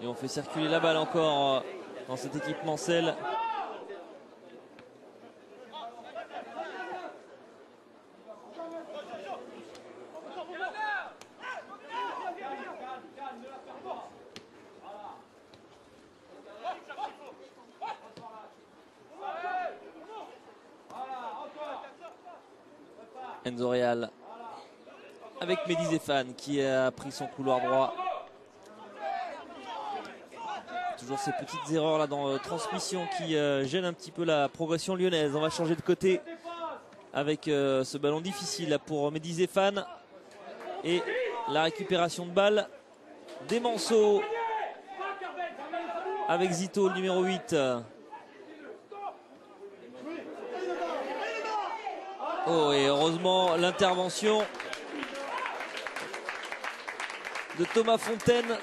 Et on fait circuler la balle encore dans cette équipe Mancel. Enzo Real avec Mehdi Zéphane qui a pris son couloir droit. Toujours ces petites erreurs là dans la transmission qui gênent un petit peu la progression lyonnaise. On va changer de côté avec ce ballon difficile là pour Mehdi Zéphane. Et la récupération de balle des Manceaux avec Zito, le numéro 8. Oh, et heureusement l'intervention de Thomas Fontaine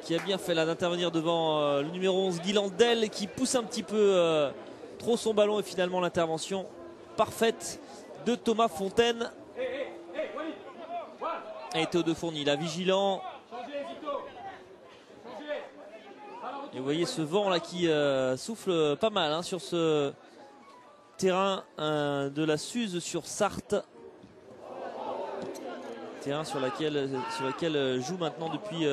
qui a bien fait là d'intervenir devant le numéro 11 Guy Landel qui pousse un petit peu trop son ballon, et finalement l'intervention parfaite de Thomas Fontaine. Et Théo de Fourny là vigilant. Et vous voyez ce vent là qui souffle pas mal sur ce terrain de la Suze sur Sarthe. Terrain sur lequel joue maintenant depuis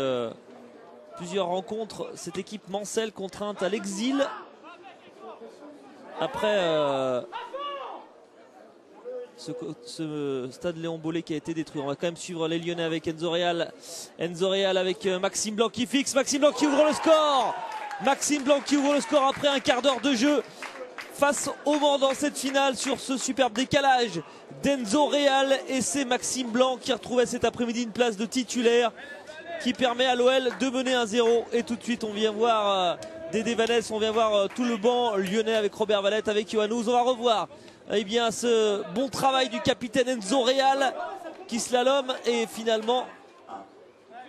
plusieurs rencontres cette équipe Mancel, contrainte à l'exil après ce stade Léon Bollé qui a été détruit. On va quand même suivre les Lyonnais avec Enzo Real. Enzo Real avec Maxime Blanc qui fixe. Maxime Blanc qui ouvre le score. Maxime Blanc qui ouvre le score après un quart d'heure de jeu face au Mans dans cette finale sur ce superbe décalage d'Enzo Real. Et c'est Maxime Blanc qui retrouvait cet après-midi une place de titulaire qui permet à l'OL de mener 1-0. Et tout de suite on vient voir Dédé Vanès, on vient voir tout le banc lyonnais avec Robert Valette, avec Yohannouz. On va revoir ce bon travail du capitaine Enzo Real qui slalom, et finalement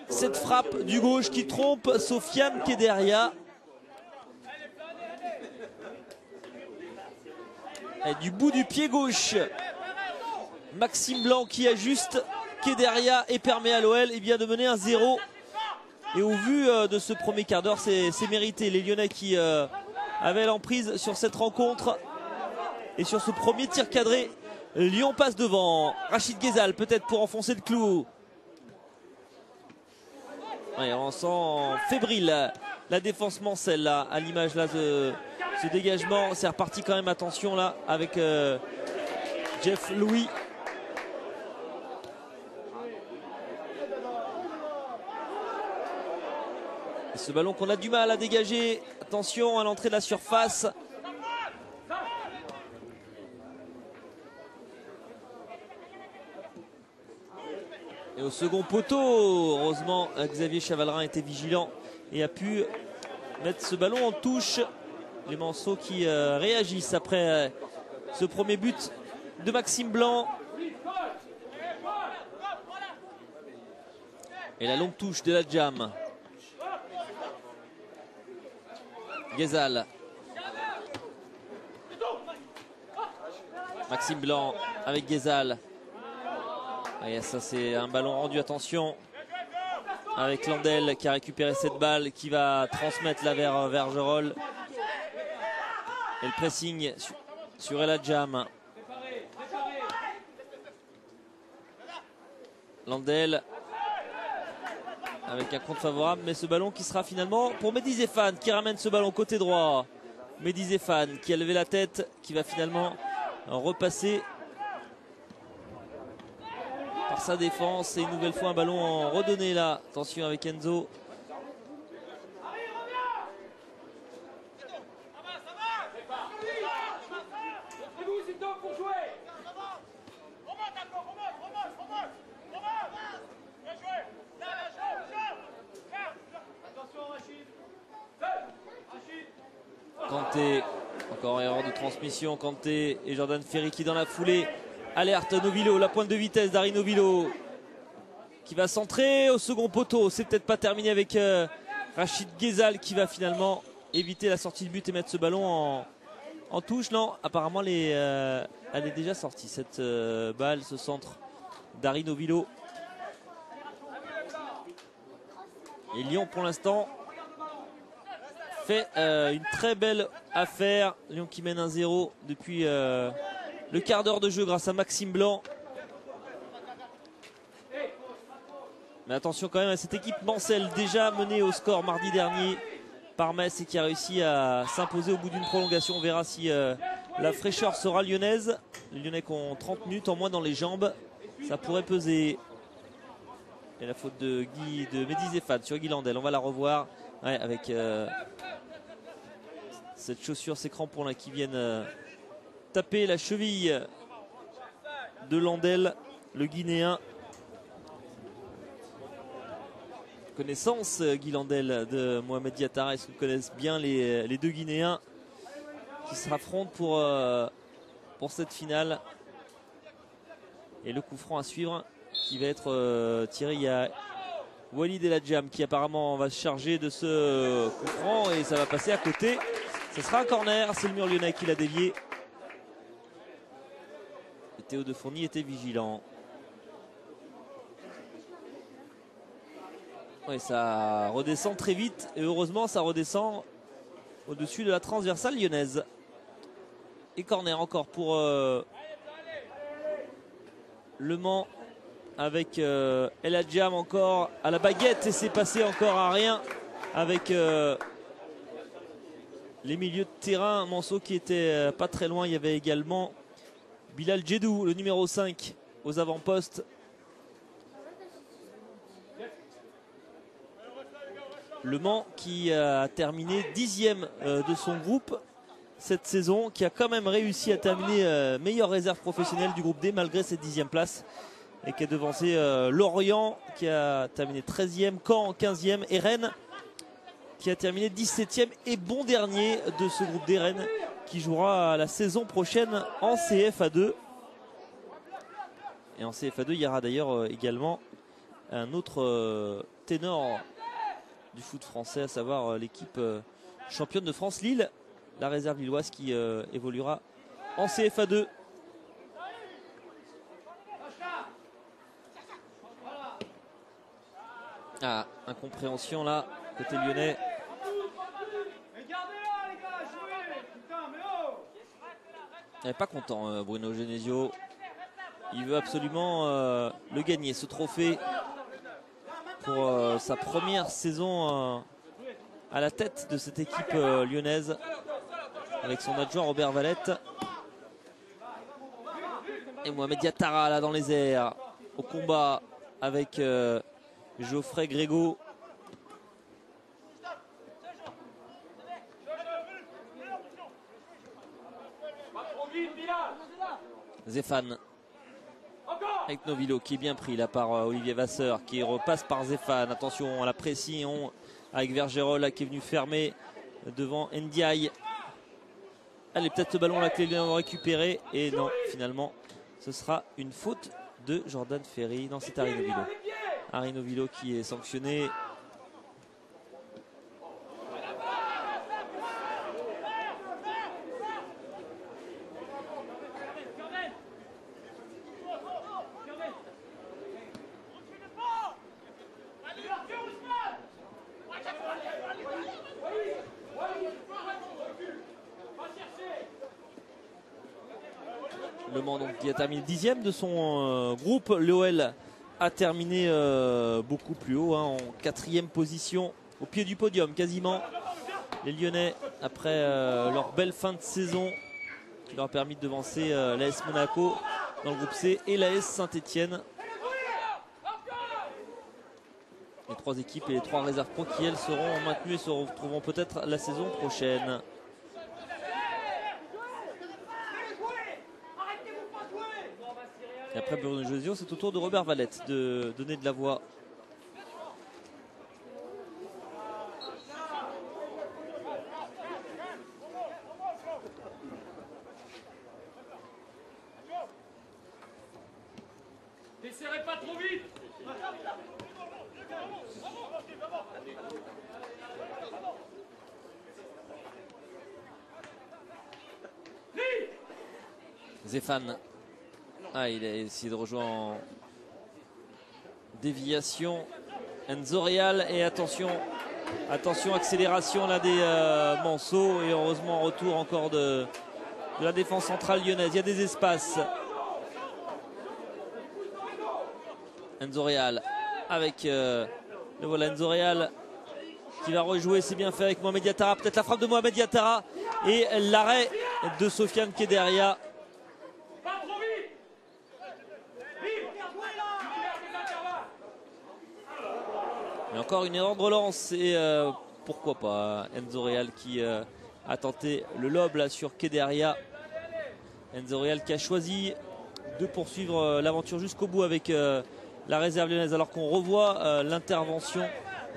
cette frappe du gauche qui trompe Sofiane Kederia. Et du bout du pied gauche, Maxime Blanc qui ajuste Kederia et permet à l'OL de mener 1-0. Et au vu de ce premier quart d'heure, c'est mérité. Les Lyonnais qui avaient l'emprise sur cette rencontre. Et sur ce premier tir cadré, Lyon passe devant. Rachid Ghezal peut-être pour enfoncer le clou. Ouais, on sent fébrile la défense Mancel là, à l'image là de ce dégagement. C'est reparti quand même, attention là avec Jeff Louis. Et ce ballon qu'on a du mal à dégager. Attention à l'entrée de la surface. Et au second poteau, heureusement Xavier Chavalerin était vigilant et a pu mettre ce ballon en touche. Les Manceaux qui réagissent après ce premier but de Maxime Blanc. Et la longue touche de la Jam. Ghezal. Maxime Blanc avec Ghezal. Et ça c'est un ballon rendu, attention, avec Landel qui a récupéré cette balle, qui va transmettre là vers Vergerolles. Et le pressing sur El Hadjam. Landel avec un compte favorable, mais ce ballon qui sera finalement pour Mehdi Zéphane qui ramène ce ballon côté droit. Mehdi Zéphane qui a levé la tête, qui va finalement repasser par sa défense. Et une nouvelle fois un ballon redonné là. Attention avec Enzo. Kanté, encore erreur de transmission. Kanté et Jordan Ferry qui dans la foulée alerte Novilo, la pointe de vitesse d'Harry Novilo qui va centrer au second poteau. C'est peut-être pas terminé avec Rachid Ghezal qui va finalement éviter la sortie de but et mettre ce ballon en touche. Non, apparemment elle est déjà sortie cette balle, ce centre d'Harry Novilo. Et Lyon pour l'instant fait une très belle affaire. Lyon qui mène 1-0 depuis le quart d'heure de jeu grâce à Maxime Blanc. Mais attention quand même à cette équipe Mancel, déjà menée au score mardi dernier par Metz et qui a réussi à s'imposer au bout d'une prolongation. On verra si la fraîcheur sera lyonnaise. Les Lyonnais qui ont 30 minutes en moins dans les jambes, ça pourrait peser. Et la faute de Mehdi Zéphane sur Guy Landel, on va la revoir, ouais, avec cette chaussure, ces crampons là qui viennent taper la cheville de Landel, le Guinéen. Connaissance, Guy Landel, de Mohamed Diatara. Ils connaissent bien les deux Guinéens qui se affrontent pour cette finale. Et le coup franc à suivre qui va être tiré. Il y a Walid El Hadjam qui apparemment va se charger de ce coup franc et ça va passer à côté. Ce sera un corner, c'est le mur lyonnais qui l'a dévié. Et Théo de Fourny était vigilant. Oui, ça redescend très vite et heureusement ça redescend au-dessus de la transversale lyonnaise. Et corner encore pour Le Mans avec El Hadjam encore à la baguette et c'est passé encore à rien avec les milieux de terrain. Manceau qui était pas très loin. Il y avait également Bilal Djedou, le numéro 5 aux avant-postes. Le Mans qui a terminé 10e de son groupe cette saison, qui a quand même réussi à terminer meilleure réserve professionnelle du groupe D malgré cette 10e place et qui a devancé Lorient qui a terminé 13e, Caen 15e et Rennes qui a terminé 17e et bon dernier de ce groupe D. Rennes qui jouera la saison prochaine en CFA2. Et en CFA2 il y aura d'ailleurs également un autre ténor du foot français, à savoir l'équipe championne de France Lille, la réserve lilloise qui évoluera en CFA2. Ah, incompréhension là, côté lyonnais. Il n'est pas content Bruno Genesio. Il veut absolument le gagner, ce trophée, pour sa première saison à la tête de cette équipe lyonnaise avec son adjoint Robert Valette et Mohamed Diatara là dans les airs au combat avec Geoffrey Grégo. Zéphane avec Novilo qui est bien pris là par Olivier Vasseur qui repasse par Zéphane. Attention à la pression avec Vergerol là, qui est venu fermer devant Ndiaye. Allez, peut-être ce ballon là que les Lyonnais vont récupérer. Et non, finalement ce sera une faute de Jordan Ferry. Non, c'est Harry Novilo. Harry Novilo qui est sanctionné. Le Mans donc, qui a terminé 10e de son groupe. L'OL a terminé beaucoup plus haut, en 4e position, au pied du podium quasiment. Les Lyonnais, après leur belle fin de saison, qui leur a permis de devancer l'AS Monaco dans le groupe C et l'AS Saint-Etienne. Les 3 équipes et les 3 réserves pro qui elles seront maintenues et se retrouveront peut-être la saison prochaine. Et après Bruno Genesio, c'est au tour de Robert Valette de donner de la voix. Desserrez pas trop vite. Zéphane. Ah, il a essayé de rejoindre en déviation Enzo Real et attention, accélération là des Manceau et heureusement retour encore de la défense centrale lyonnaise. Il y a des espaces. Enzo Real avec le voilà Enzo Real qui va rejouer, c'est bien fait avec Mohamed Yattara, peut-être la frappe de Mohamed Yattara et l'arrêt de Sofiane Kéderia. Et encore une erreur de relance et pourquoi pas Enzo Real qui a tenté le lob là sur Kéderia. Enzo Real qui a choisi de poursuivre l'aventure jusqu'au bout avec la réserve lyonnaise, alors qu'on revoit l'intervention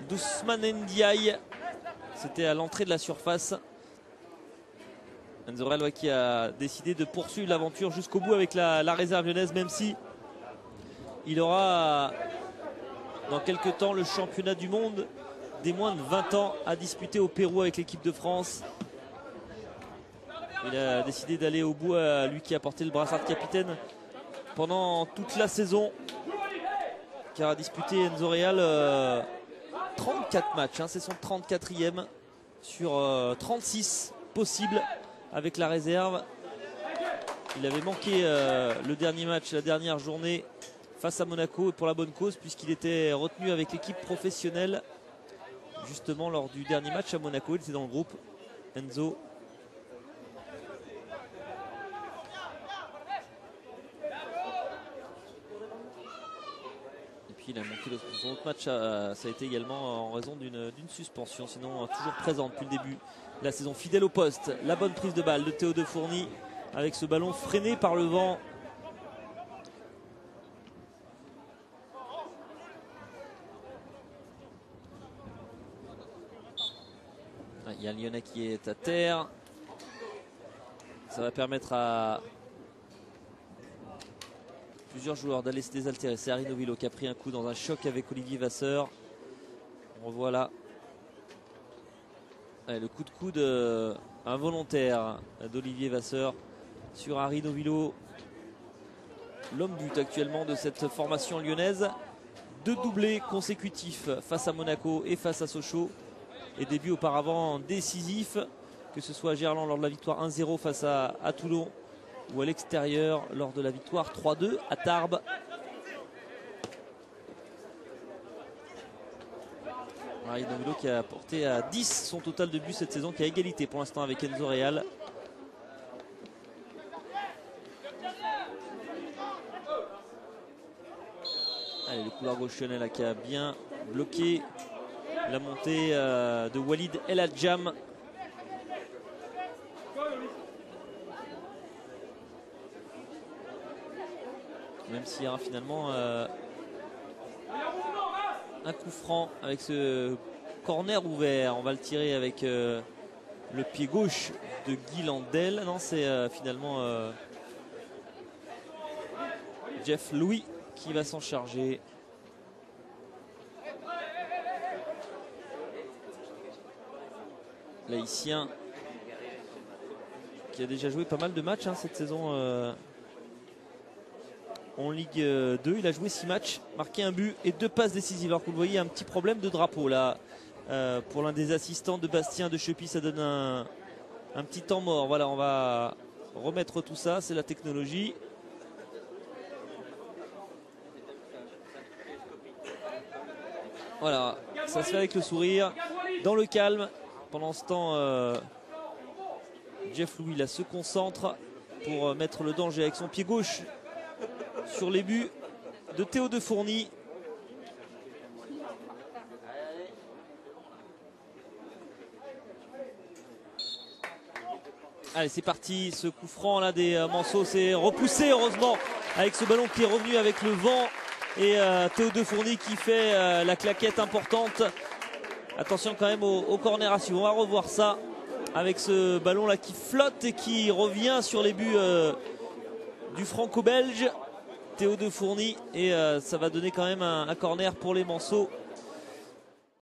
d'Ousmane Ndiaye. C'était à l'entrée de la surface. Enzo Real qui a décidé de poursuivre l'aventure jusqu'au bout avec la réserve lyonnaise, même si il aura dans quelques temps le championnat du monde des moins de 20 ans à disputer au Pérou avec l'équipe de France. Il a décidé d'aller au bout, à lui qui a porté le brassard de capitaine pendant toute la saison, car a disputé Enzo Real 34 matchs, hein, c'est son 34e sur 36 possibles avec la réserve. Il avait manqué le dernier match, la dernière journée face à Monaco, et pour la bonne cause, puisqu'il était retenu avec l'équipe professionnelle justement lors du dernier match à Monaco. Il était dans le groupe, Enzo. Et puis il a manqué son autre match, ça a été également en raison d'une suspension, sinon toujours présent depuis le début de la saison, fidèle au poste. La bonne prise de balle de Théo de Fourny avec ce ballon freiné par le vent. Il y a un Lyonnais qui est à terre. Ça va permettre à plusieurs joueurs d'aller se désaltérer. C'est Arino Vilo qui a pris un coup dans un choc avec Olivier Vasseur. On revoit là le coup de coude involontaire d'Olivier Vasseur sur Arino Vilo, l'homme but actuellement de cette formation lyonnaise. 2 doublés consécutifs face à Monaco et face à Sochaux. Et début auparavant décisif, que ce soit à Gerland lors de la victoire 1-0 face à Toulon, ou à l'extérieur lors de la victoire 3-2 à Tarbes. Arino Vilo qui a porté à 10 son total de buts cette saison, qui a égalité pour l'instant avec Enzo Real. Allez, le couloir gauche lyonnais là qui a bien bloqué la montée de Walid El Hadjam. Même s'il y aura finalement un coup franc avec ce corner ouvert. On va le tirer avec le pied gauche de Guy Landel. Non, c'est finalement Jeff Louis qui va s'en charger. L'Haïtien qui a déjà joué pas mal de matchs cette saison en Ligue 2. Il a joué 6 matchs, marqué un but et 2 passes décisives. Alors que vous voyez un petit problème de drapeau là pour l'un des assistants de Bastien de Chepy. Ça donne un petit temps mort. Voilà, on va remettre tout ça, c'est la technologie. Voilà, ça se fait avec le sourire, dans le calme. Pendant ce temps, Jeff Louis là se concentre pour mettre le danger avec son pied gauche sur les buts de Théo de Fourny. Allez, c'est parti, ce coup franc là des Manceau, c'est repoussé heureusement avec ce ballon qui est revenu avec le vent. Et Théo de Fourny qui fait la claquette importante. Attention quand même au corner à suivre. On va revoir ça avec ce ballon là qui flotte et qui revient sur les buts du franco-belge Théo de Fourny. Et ça va donner quand même un corner pour les Manceau.